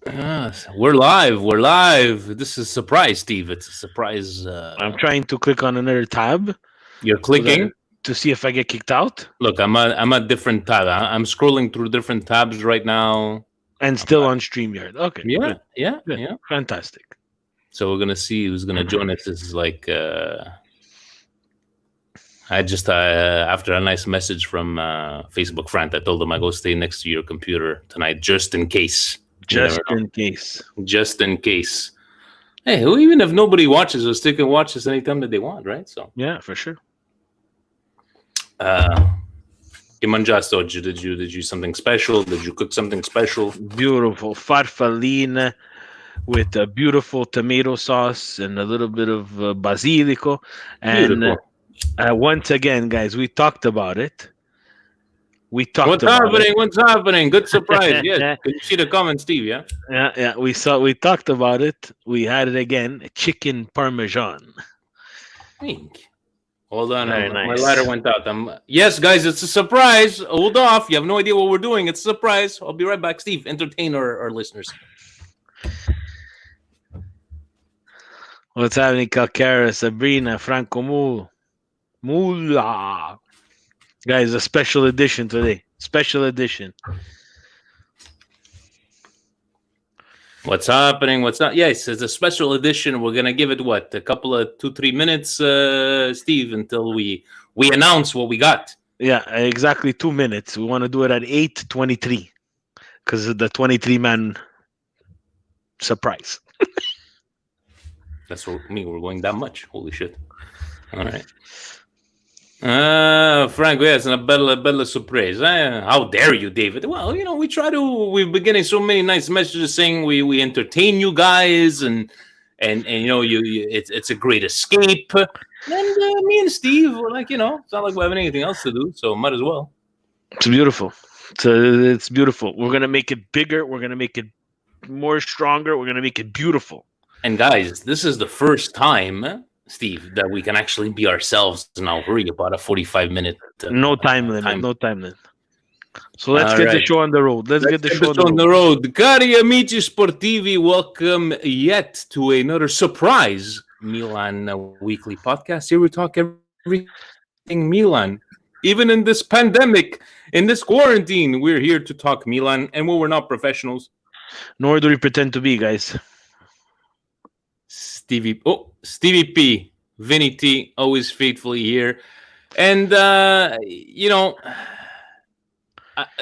We're live. We're live. This is a surprise, Steve. It's a surprise. I'm trying to click on another tab You're so that clicking. to see if I get kicked out, Look, I'm at different tab. I'm scrolling through different tabs right now. and I'm still at- on StreamYard. Okay, yeah, good, yeah, good, yeah. fantastic. So we're gonna see who's gonna join us. This is like I just after a nice message from Facebook friend, I told him I go stay next to your computer tonight just in case. You never Just in case. know. Just in case. Hey, even if nobody watches us, they can watch us anytime that they want, right? So. Yeah, for sure. Che mangiaste oggi? Did you something special? Did you cook something special? Beautiful farfallina with a beautiful tomato sauce and a little bit of basilico. And Beautiful. once again, guys, we talked about it. We talked What's about happening? What's happening? Good surprise. Yes. it. Can you see the comment, Steve? Yeah. Yeah, we talked about it. We had it again. Chicken parmesan. Pink. Hold on. Very My lighter nice. went out. Yes, guys, it's a surprise. Hold off. You have no idea what we're doing. It's a surprise. I'll be right back. Steve, entertain our listeners. What's happening, Calcara, Sabrina, Franco Mula? Guys, a special edition today. Special edition. What's happening? What's not? Yes, it's a special edition. We're gonna give it what, a couple of 2-3 minutes, Steve, until we announce what we got. Yeah, exactly 2 minutes. We want to do it at 8:23 because of the 23-man surprise. That's what we're going that much. Holy shit! All right. Franco, yes, and a bella surprise. How dare you, David? Well, we've been getting so many nice messages saying we entertain you guys, and it's a great escape. And me and Steve were like, it's not like we have anything else to do, so might as well. It's beautiful. It's beautiful. We're gonna make it bigger. We're gonna make it more stronger. We're gonna make it beautiful. And guys, this is the first time, Steve, that we can actually be ourselves and not worry about a 45-minute. No time limit. No time limit. So let's get the show on the road. Let's get the show on the road. Cari amici sportivi, welcome yet to another surprise Milan weekly podcast. Here we talk everything Milan. Even in this pandemic, in this quarantine, we're here to talk Milan, and we're not professionals. Nor do we pretend to be, guys. Stevie P, Vinny T, always faithfully here. And,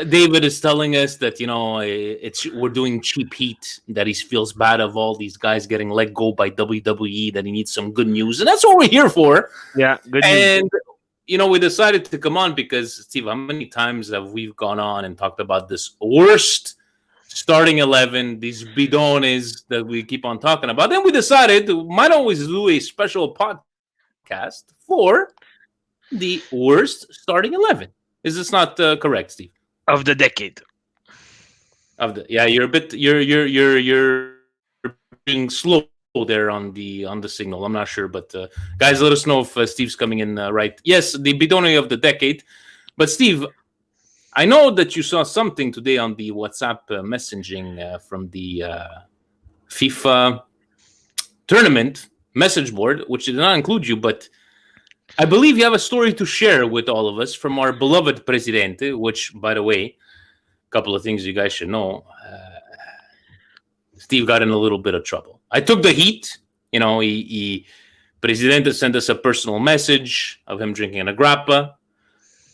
David is telling us that, we're doing cheap heat, that he feels bad of all these guys getting let go by WWE, that he needs some good news. And that's what we're here for. Yeah, good news. And, we decided to come on because, Steve, how many times have we gone on and talked about this worst starting 11, these bidones that we keep on talking about? Then we decided we might always do a special podcast for the worst starting 11. Is this not correct, Steve? Of the decade. You're a bit you're being slow there on the signal. I'm not sure, but guys, let us know if Steve's coming in right. Yes, the bidone of the decade. But Steve, I know that you saw something today on the WhatsApp messaging from the FIFA tournament message board, which did not include you, but I believe you have a story to share with all of us from our beloved Presidente, which, by the way, a couple of things you guys should know. Steve got in a little bit of trouble. I took the heat. Presidente sent us a personal message of him drinking a grappa.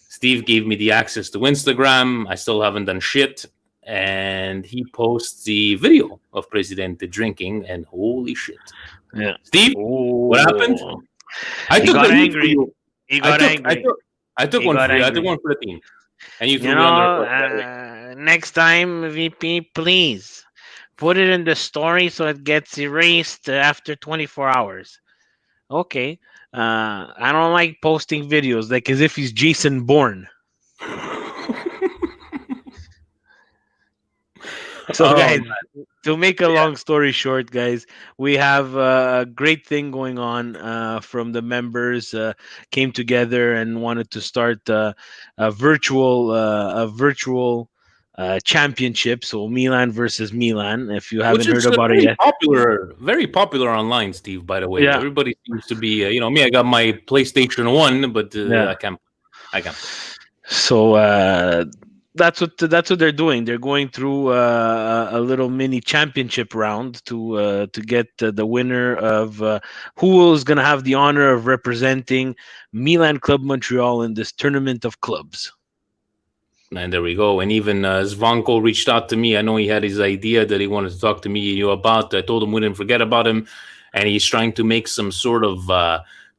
Steve gave me the access to Instagram. I still haven't done shit. And he posts the video of Presidente drinking, and holy shit. Yeah. Steve, what happened? I took the heat for you. He got angry. I took one for you. I took one for the team. And you threw me under. Next time, VP, please put it in the story so it gets erased after 24 hours. Okay. I don't like posting videos like as if he's Jason Bourne. So, guys, to make a long story short, guys, we have a great thing going on from the members came together and wanted to start a virtual championship. So Milan versus Milan. If you Which haven't heard is about it yet, very popular online, Steve. By the way, yeah, everybody seems to be, me. I got my PlayStation One, but yeah. I can't play. So that's what they're doing. They're going through a little mini championship round to get the winner of who is going to have the honor of representing Milan Club Montreal in this tournament of clubs. And there we go. And even Zvanko reached out to me. I know he had his idea that he wanted to talk to me about. I told him we didn't forget about him, and he's trying to make some sort of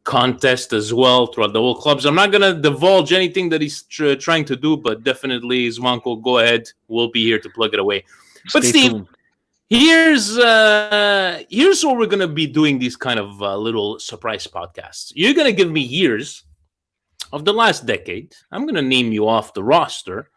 contest as well throughout the whole clubs. I'm not going to divulge anything that he's trying to do, but definitely, Zvanko, go ahead. We'll be here to plug it away. But Stay Steve, tuned. here's what we're going to be doing. These kind of little surprise podcasts. You're going to give me years of the last decade. I'm going to name you off the roster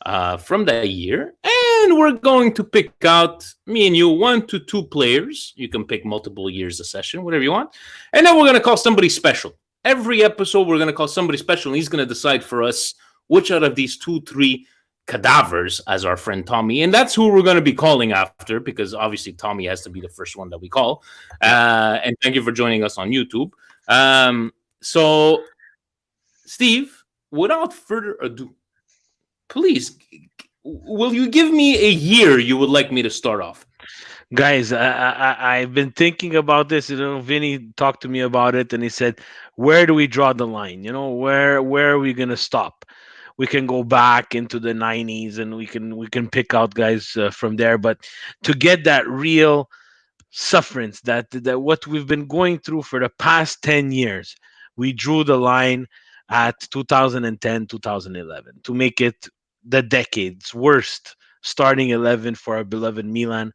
from that year, and we're going to pick out, me and you, 1 to 2 players. You can pick multiple years a session, whatever you want, and then we're going to call somebody special. Every episode, we're going to call somebody special, and he's going to decide for us which out of these 2, 3 cadavers, as our friend Tommy, and that's who we're going to be calling after, because obviously Tommy has to be the first one that we call. And thank you for joining us on YouTube. So Steve, without further ado, please, will you give me a year you would like me to start off? Guys, I've been thinking about this. Vinny talked to me about it, and he said, "Where do we draw the line? Where are we gonna stop? We can go back into the '90s, and we can pick out guys from there. But to get that real sufferance, that what we've been going through for the past 10 years, we drew the line at 2010, 2011 to make it the decade's worst starting 11 for our beloved Milan.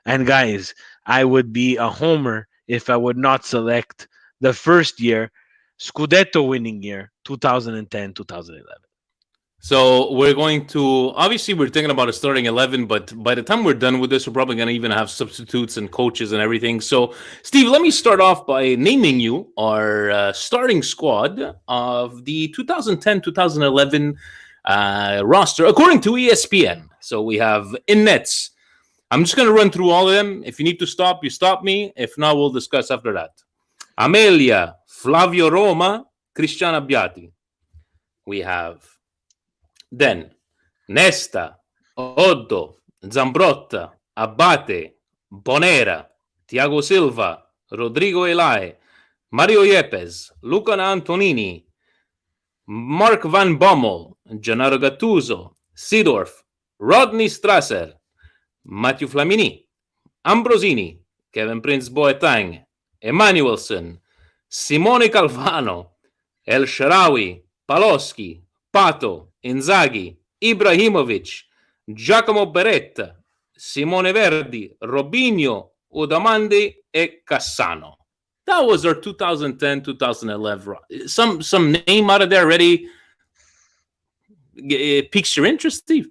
And guys, I would be a homer if I would not select the first year, Scudetto winning year, 2010, 2011. So we're going to, obviously we're thinking about a starting 11, but by the time we're done with this, we're probably going to even have substitutes and coaches and everything. So Steve, let me start off by naming you our starting squad of the 2010-2011 roster according to ESPN. So we have in nets. I'm just going to run through all of them. If you need to stop, you stop me. If not, we'll discuss after that. Amelia, Flavio Roma, Cristiano Abbiati. We have then Nesta, Oddo, Zambrotta, Abate, Bonera, Thiago Silva, Rodrigo Elai, Mario Yepes, Luca Antonini, Mark Van Bommel, Gennaro Gattuso, Seedorf, Rodney Strasser, Matthew Flamini, Ambrosini, Kevin Prince Boateng, Emanuelson, Simone Calvano, El Sharawi, Paloschi, Pato, Inzaghi, Ibrahimovic, Giacomo Beretta, Simone Verdi, Robinho, Udamandi, e Cassano. That was our 2010-2011. Some name out of there already piques your interest, Steve?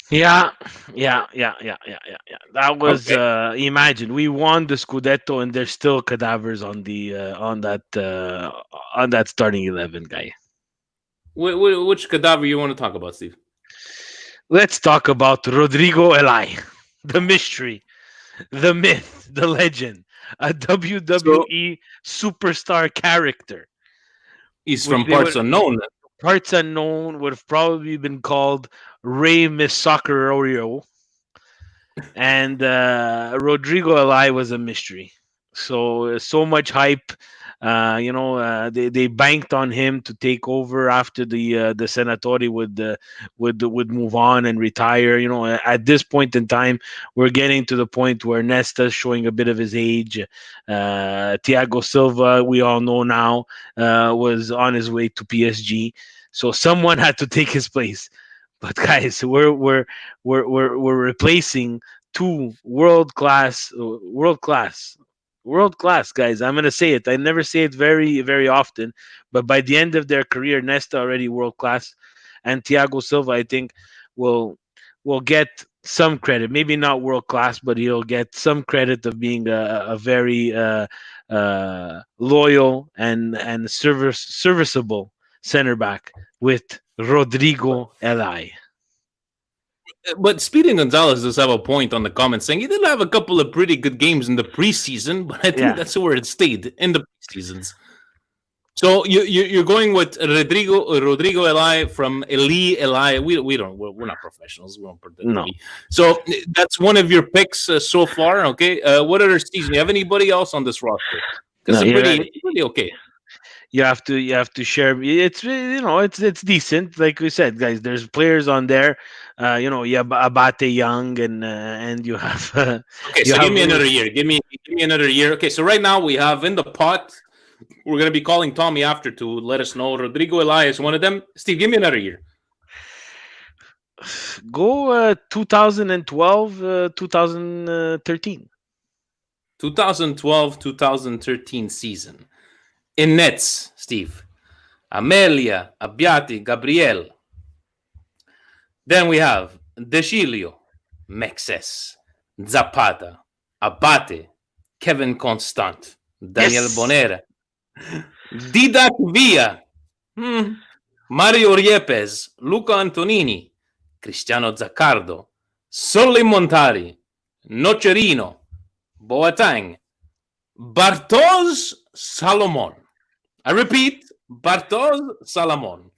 Yeah, yeah. That was Okay. imagine we won the Scudetto and there's still cadavers on that starting 11 guy. Which cadaver you want to talk about, Steve? Let's talk about Rodrigo Elai, the mystery, the myth, the legend, a So WWE superstar character, he's which from they would parts unknown. parts unknown would have probably been called Ray Missakerorio, and Rodrigo Elai was a mystery. So much hype. They banked on him to take over after the Senatori would move on and retire. At this point in time, we're getting to the point where Nesta's showing a bit of his age. Thiago Silva, we all know now, was on his way to PSG. So someone had to take his place. But guys, we're replacing two world class guys. I'm gonna say it. I never say it very very often, but by the end of their career, Nesta already world class, and Thiago Silva, I think, will will get some credit. Maybe not world class, but he'll get some credit of being a very loyal and serviceable center back with Rodrigo Eli. But Speedy Gonzalez does have a point on the comments saying he did have a couple of pretty good games in the preseason, but I think Yeah. that's where it stayed in the preseasons. So you're going with Rodrigo Eli from Eli. We're not professionals. We don't predict No. Eli. So that's one of your picks so far. Okay. What other season? You have anybody else on this roster? Because No, it's you're pretty right. pretty okay. You have to share. It's it's decent. Like we said, guys, there's players on there. You have Abate Young and you have Okay, you so give have me another year. Give me another year. Okay, so right now we have in the pot. We're gonna be calling Tommy after to let us know. Rodrigo Eli is one of them. Steve, give me another year. go 2012 2013. 2012, 2013 season. In nets, Steve. Amelia, Abbiati, Gabriel. Then we have Decilio, Mexes, Zapata, Abate, Kevin Constant, Daniel Yes. Bonera, Didac Villa, Mario Riepes, Luca Antonini, Cristiano Zaccardo, Solly Montari, Nocerino, Boateng, Bartos Salomon. I repeat, Bartos Salomon.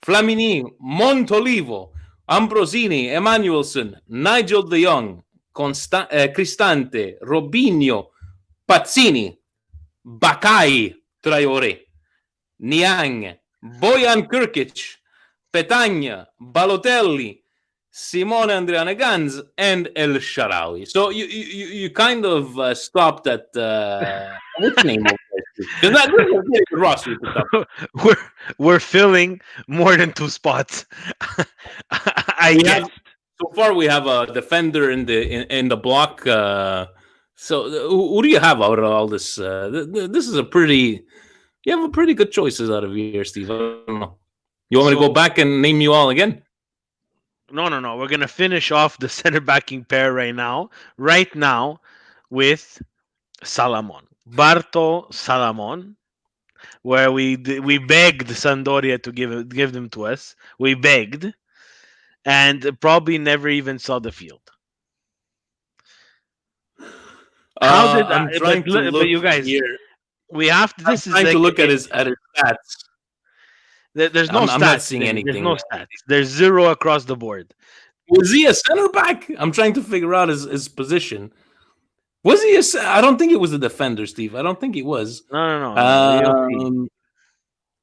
Flamini, Montolivo, Ambrosini, Emanuelson, Nigel de Jong, Cristante, Robinho, Pazzini, Bakai, Traore, Niang, Bojan Kirkic, Petagna, Balotelli, Simone Andriane Gans, and El Sharawi. So you kind of stopped at what's the name of this? Because that this is a really good roster you picked up. we're we're filling more than two spots. I We guess. have so far we have a defender in the block. So who do you have out of all this? This is a pretty. You have a pretty good choices out of here, Steve. I don't know. You want me to go So back and name you all again? no. We're gonna finish off the center backing pair right now, with Salamon, Barto Salamon, where we begged Sandoria to give them to us. We begged, and probably never even saw the field. How did I'm I? But trying to but look you guys, here. we have to. I'm This is trying to like look at his stats. there's no I'm not stats. seeing There's anything. no stats. There's zero across the board. Was he a center back? I'm trying to figure out his position. Was he I don't think it was a defender, Steve. I don't think he was. No. You'll see.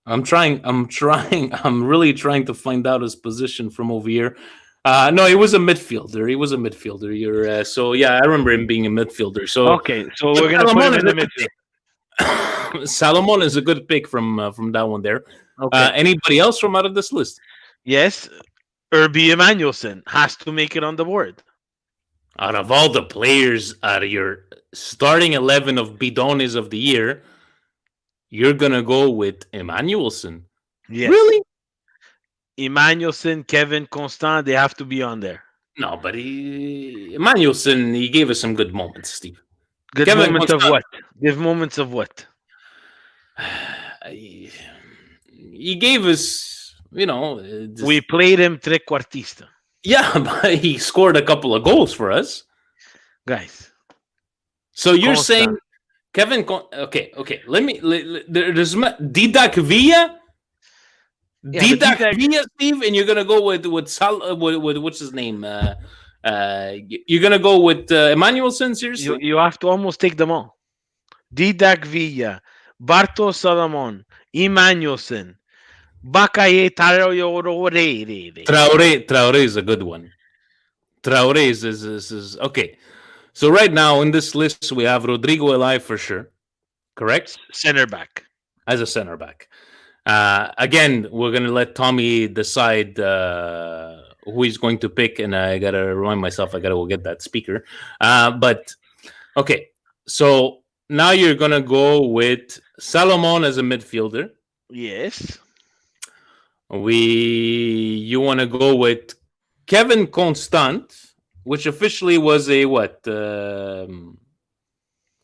I'm trying. I'm trying. I'm really trying to find out his position from over here. No, he was a midfielder. He was a midfielder. So yeah, I remember him being a midfielder. So Okay, so we're gonna put him in the midfield. Salomon is a good pick from that one there. Okay. Anybody else from out of this list? Yes, Irby Emanuelson has to make it on the board. Out of all the players out of your starting 11 of bidones of the year, you're gonna go with Emanuelson. Yes. Really? Emanuelson, Kevin Constant, they have to be on there. No, but Emanuelson, he gave us some good moments, Steve. Good Kevin moments of Constant. what? Give moments of what? He gave us, We played him trequartista. yeah, but he scored a couple of goals for us. Guys. So you're Constant. saying Kevin? Okay. There's Didac Villa. Yeah, but Didac Didac- Villa, Steve, and you're gonna go with what's his name? You're gonna go with Emanuelson, seriously? You have to almost take them all. Didac Villa, Barto Salomon, Emanuelson, Bakaye Traore. Traore is a good one. Traore is okay. So right now in this list we have Rodrigo Eli for sure, correct? Center back. As a center back. Again, we're gonna let Tommy decide who he's going to pick, and I gotta remind myself I gotta go get that speaker. But okay, so now you're gonna go with Salomon as a midfielder. Yes. You want to go with Kevin Constant, which officially was a what?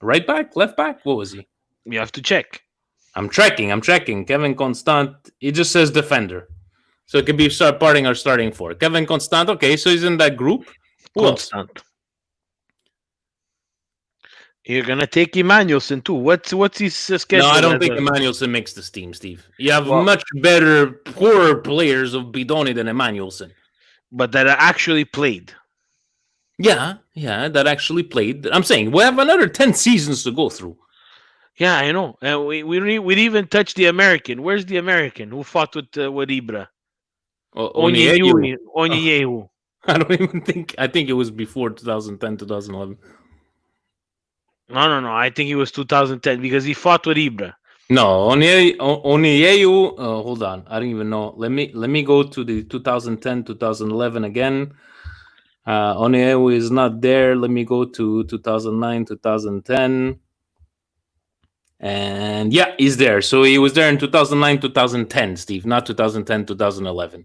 Right back, left back? What was he? You have to check. I'm checking. Kevin Constant. It just says defender. So it could be parting or starting four. Kevin Constant. Okay, so he's in that group. Who else? Constant. You're gonna take Emmanuelson too. What's his schedule? No, I don't think Emmanuelson makes this team, Steve. You have Well, much better, poorer players of Bidoni than Emmanuelson. but that actually played. Yeah, that actually played. I'm saying we have another 10 seasons to go through. Yeah, I know. We didn't even touch the American. Where's the American who fought with Ibra? Onyewu. Onyewu. I don't even think. I think it was before 2010, 2011. No. I think it was 2010 because he fought with Ibra. No, Onyewu. Hold on, I don't even know. Let me go to the 2010, 2011 again. Onyewu is not there. Let me go to 2009, 2010. And yeah, he's there. So he was there in 2009, 2010, Steve, not 2010, 2011.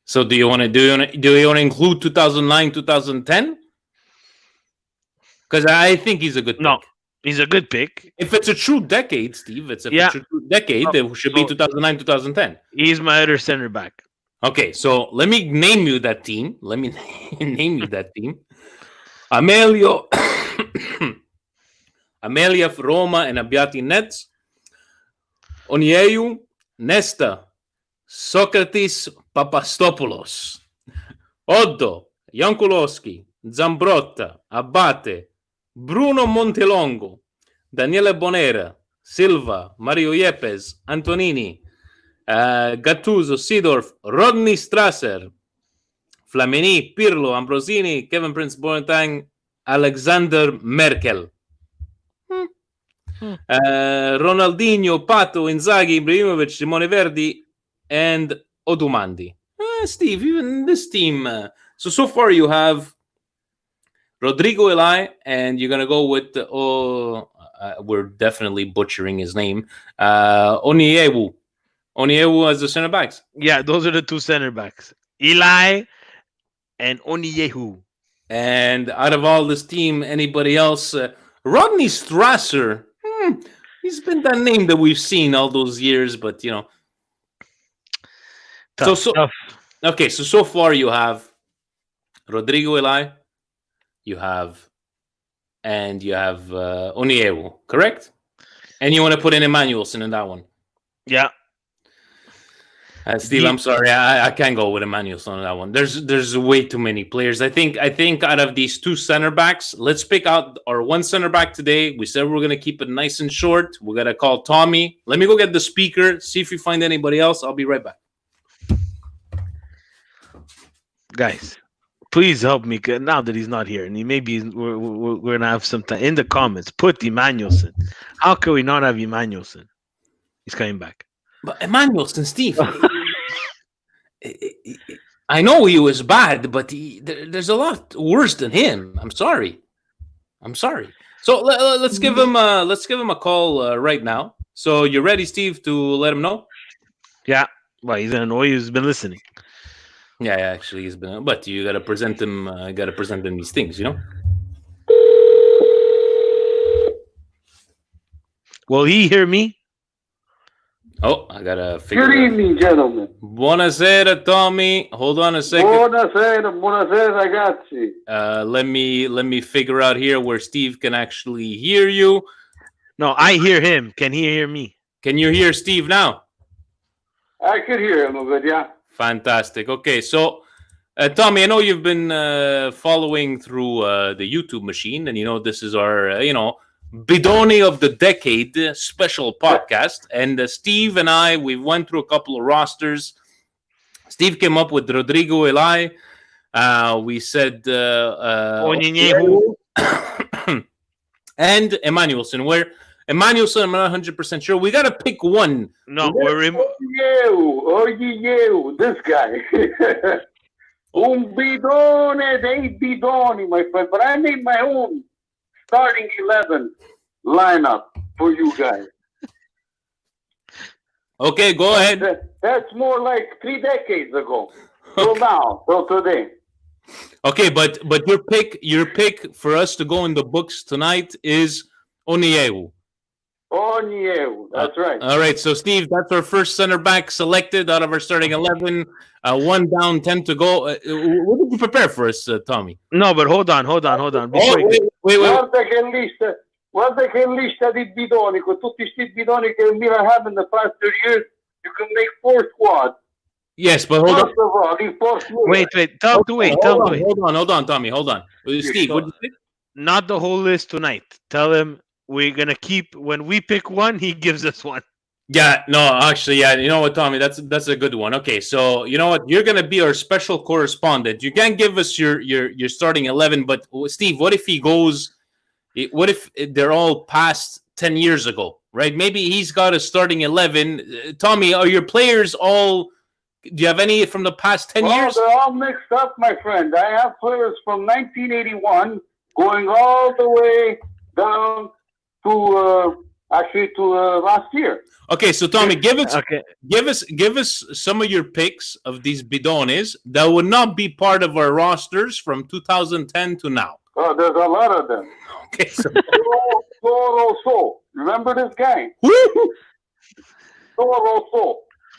So do you want to include 2009, 2010? Because I think he's a good pick. No, he's a good pick. If it's a true decade, Steve, it's a true decade, it should be 2009, 2010. He's my other center back. Okay, so let me name you that team. Amelio, Amelia Roma and Abbiati Nets. Onyewu, Nesta, Socrates Papastopoulos, Oddo, Jankulowski, Zambrotta, Abate, Bruno Montelongo, Daniele Bonera, Silva, Mario Yepes, Antonini, Gattuso, Seedorf, Rodney Strasser, Flamini, Pirlo, Ambrosini, Kevin Prince Boateng, Alexander Merkel. Ronaldinho, Pato, Inzaghi, Ibrahimovic, Simone Verdi, and Odumandi. Steve, even this team. So far you have Rodrigo Eli, and you're gonna go with we're definitely butchering his name. Onyewu as the center backs. Yeah, those are the two center backs. Eli and Onyewu. And out of all this team, anybody else? Rodney Strasser. He's been that name that we've seen all those years, but Tough. Okay, so far you have Rodrigo Eli, you have Onyewu, correct? And you want to put in Emmanuelson in that one? Yeah. Steve, I'm sorry, I can't go with Emmanuelson on that one. There's way too many players. I think out of these two center backs, let's pick out our one center back today. We said we're gonna keep it nice and short. We're gonna call Tommy. Let me go get the speaker. See if we find anybody else. I'll be right back. Guys, please help me now that he's not here, and we're gonna have some time in the comments. Put Emmanuelson. How can we not have Emmanuelson? He's coming back. But Emmanuelson, Steve, I know he was bad, but there's a lot worse than him. I'm sorry. So let's give him a call right now. So you ready, Steve, to let him know? Yeah. Well, he's gonna know he's been listening. Yeah, actually, he's been. But you gotta present him. These things, you know. Will he hear me? Oh, I gotta figure. Good evening, gentlemen. Buonasera, Tommy. Hold on a second. Buonasera, ragazzi. Let me figure out here where Steve can actually hear you. No, I hear him. Can he hear me? Can you hear Steve now? I could hear him a bit, yeah. Fantastic. Okay, so Tommy, I know you've been following through the YouTube machine, and you know this is our Bidoni of the Decade special podcast. And Steve and I, we went through a couple of rosters. Steve came up with Rodrigo Eli. We said Onyewu and Emmanuelson. Where Emmanuelson, I'm not 100% sure. We got to pick one. No, we're Onyewu, this guy. Un bidone dei bidoni, my friend. But I made my own starting 11 lineup for you guys. Okay, go ahead. That's more like 3 decades ago. Till now, till today. Okay, but your pick for us to go in the books tonight is Onyewu. Onyeu. That's right. All right, so Steve, that's our first center back selected out of our starting 11. One down, 10 to go. What did you prepare for us, Tommy? No, but hold on. Before Wait. Guarda che lista di bidoni, con tutti questi bidoni che il Milan have in the past 30 years, you can make 4 squads. Yes, but hold on. First of all, the fourth wait. Tell him to wait. Hold on, Tommy. Hold on. Steve, what did you think? Not the whole list tonight. Tell him we're gonna keep when we pick one, he gives us one. Yeah, no, actually, yeah. You know what, Tommy? That's a good one. Okay, so you know what? You're gonna be our special correspondent. You can't give us your starting 11, but Steve, what if he goes? What if they're all past 10 years ago, right? Maybe he's got a starting 11. Tommy, are your players all? Do you have any from the past 10 years? They're all mixed up, my friend. I have players from 1981 going all the way down to last year. Okay, so Tommy, give us some of your picks of these bidones that would not be part of our rosters from 2010 to now. Oh, there's a lot of them. Okay, so Toro. Remember this guy?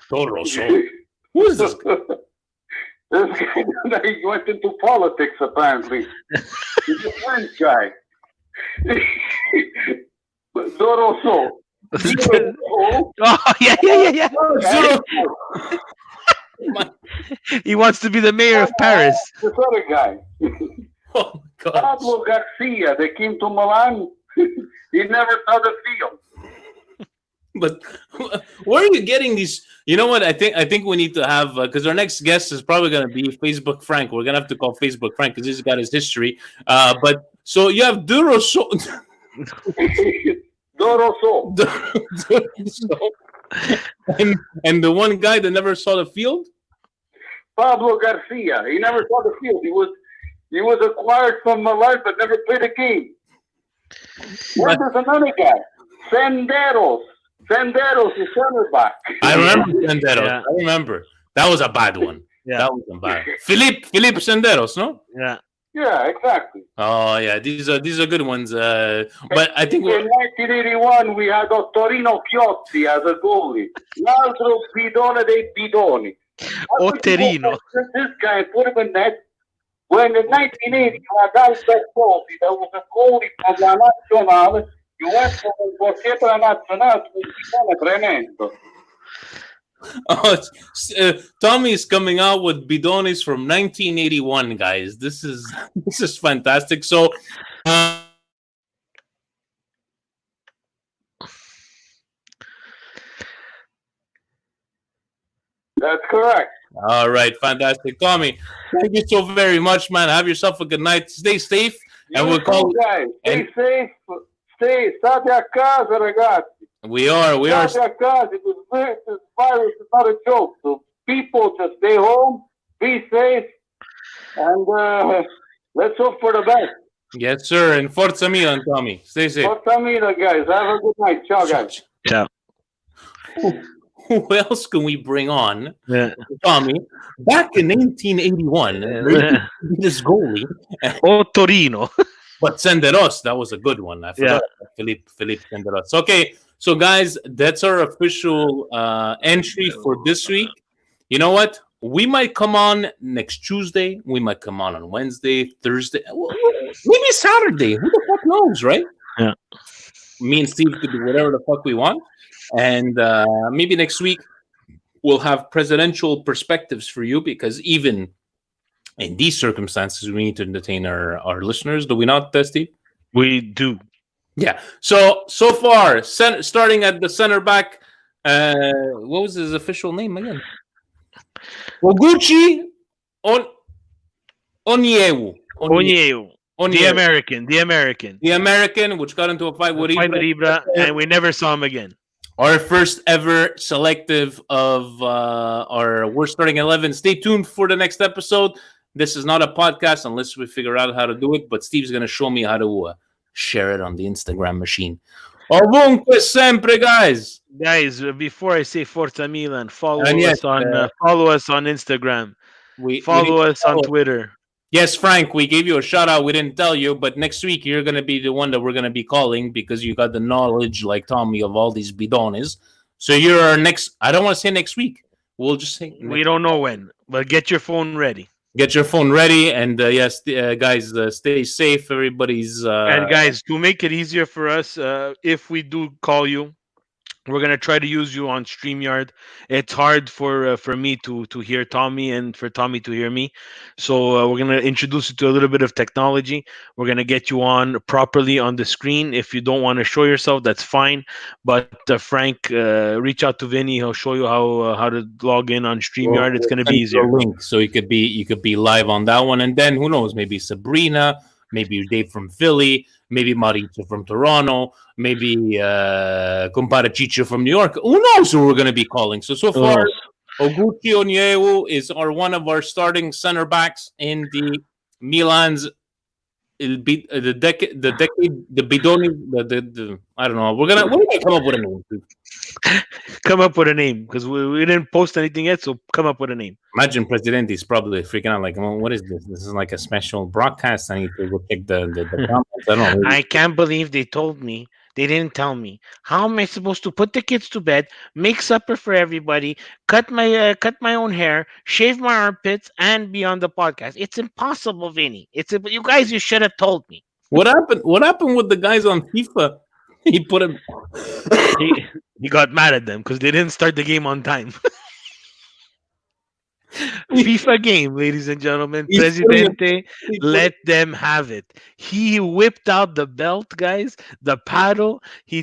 Toro. Who is this guy? This guy, he went into politics, apparently. He's a French guy. Toro. Oh, yeah. He wants to be the mayor of Paris. This other guy. Oh, God. Pablo Garcia, they came to Milan. He never saw the field. But where are you getting these? You know what? I think we need to have because our next guest is probably going to be Facebook Frank. We're going to have to call Facebook Frank because he's got his history. But so you have Duro and the one guy that never saw the field, Pablo Garcia. He never saw the field. He was acquired from Milan but never played a game. Then there's another guy, Senderos, the center back. I remember Senderos. Yeah. I remember that was a bad one. Yeah. That was a bad. Philippe Senderos, no? Yeah. Yeah, exactly. Oh yeah, these are good ones. But I think in 1981 we had Torino Chiozzi as a goalie. L'altro bidone dei bidoni. Oterino. This guy put him in net. When in 1980 you had Albert Pozzi, that was a goalie for la Nazionale. You went from un portiere della Nazionale to un bidone tremendo. Oh, Tommy's coming out with bidones from 1981, guys. This is fantastic. So, that's correct. All right, fantastic, Tommy. Thank you so very much, man. Have yourself a good night. Stay safe, and we'll call. Guys, stay safe. State a casa, ragazzi. We are. State a casa. This virus is not a joke. So people just stay home, be safe, and let's hope for the best. Yes, sir. And Forza Milan, Tommy. Stay safe. Forza Milan, guys. Have a good night. Ciao, guys. Ciao. Who else can we bring on? Yeah. Tommy, back in 1981, this goalie. Torino. But Senderos, that was a good one. I forgot Philippe Senderos. Okay, so guys, that's our official entry for this week. You know what? We might come on next Tuesday. We might come on Wednesday, Thursday, maybe Saturday. Who the fuck knows, right? Yeah. Me and Steve could do whatever the fuck we want. And maybe next week we'll have presidential perspectives for you because even in these circumstances, we need to entertain our listeners. Do we not, Steve? We do. Yeah. So far, starting at the center back, what was his official name again? Oguchi Onyewu. The American, which got into a fight with Ibra, and we never saw him again. Our first ever selective of our We're Starting 11. Stay tuned for the next episode. This is not a podcast unless we figure out how to do it, but Steve's going to show me how to share it on the Instagram machine. Ovunque sempre, guys. Guys, before I say Forza Milan, follow us on Instagram. Follow us on Twitter. Yes, Frank, we gave you a shout out. We didn't tell you, but next week you're going to be the one that we're going to be calling because you got the knowledge, like Tommy, of all these bidones. So you're our next. I don't want to say next week. We'll just say We next. don't know when, but get your phone ready. Get your phone ready, and yes, guys, stay safe. Everybody's. And guys, to make it easier for us, if we do call you, we're gonna try to use you on StreamYard. It's hard for me to hear Tommy and for Tommy to hear me, so we're gonna introduce you to a little bit of technology. We're gonna get you on properly on the screen. If you don't want to show yourself, that's fine. But Frank, reach out to Vinny. He'll show you how to log in on StreamYard. It's gonna be send you easier. a link so you could be live on that one, and then who knows? Maybe Sabrina, maybe Dave from Philly, maybe Marito from Toronto, maybe Compare Chicho from New York. Who knows who we're going to be calling? So far, Oguchi Onyewu is one of our starting center backs in the Milan's. It'll be the decade, the Bidoni, the I don't know. We're gonna come up with a name. Come up with a name because we didn't post anything yet. So come up with a name. Imagine Presidente is probably freaking out like, well, what is this? This is like a special broadcast. I need to go check the comments. I don't know. I can't believe they told me. They didn't tell me. How am I supposed to put the kids to bed, make supper for everybody, cut my own hair, shave my armpits, and be on the podcast? It's impossible, Vinny. You guys. You should have told me. What happened? What happened with the guys on FIFA? He put him. He got mad at them because they didn't start the game on time. FIFA game, ladies and gentlemen. Presidente, let them have it. He whipped out the belt, guys, the paddle. He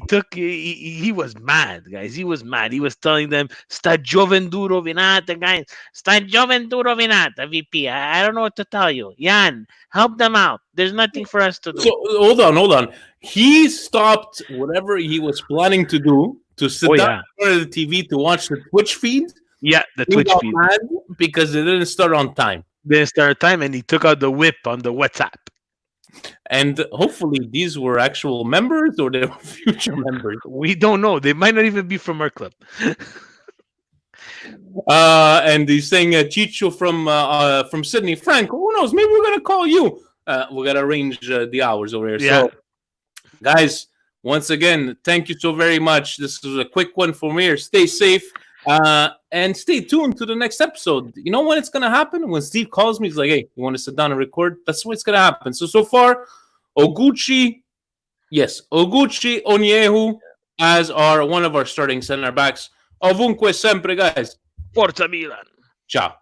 was mad, guys. He was mad. He was telling them, sta giovem duro vinata, guys. Sta giovem duro vinata, VP. I don't know what to tell you. Jan, help them out. There's nothing for us to do. So hold on. He stopped whatever he was planning to do to sit down in front of the TV to watch the Twitch feed. Yeah, the Twitch feed. Because it didn't start on time. Didn't start on time, and he took out the whip on the WhatsApp. And hopefully these were actual members or they were future members. We don't know. They might not even be from our club. And he's saying Chicho from Sydney. Frank, who knows? Maybe we're gonna call you. We're gonna arrange the hours over here. Yeah. So, guys, once again, thank you so very much. This is a quick one from here. Stay safe. And stay tuned to the next episode. You know when it's gonna happen? When Steve calls me, he's like, "Hey, you want to sit down and record?" That's when it's gonna happen. So far, Oguchi Onyewu as one of our starting center backs. Ovunque sempre, guys. Forza Milan. Ciao.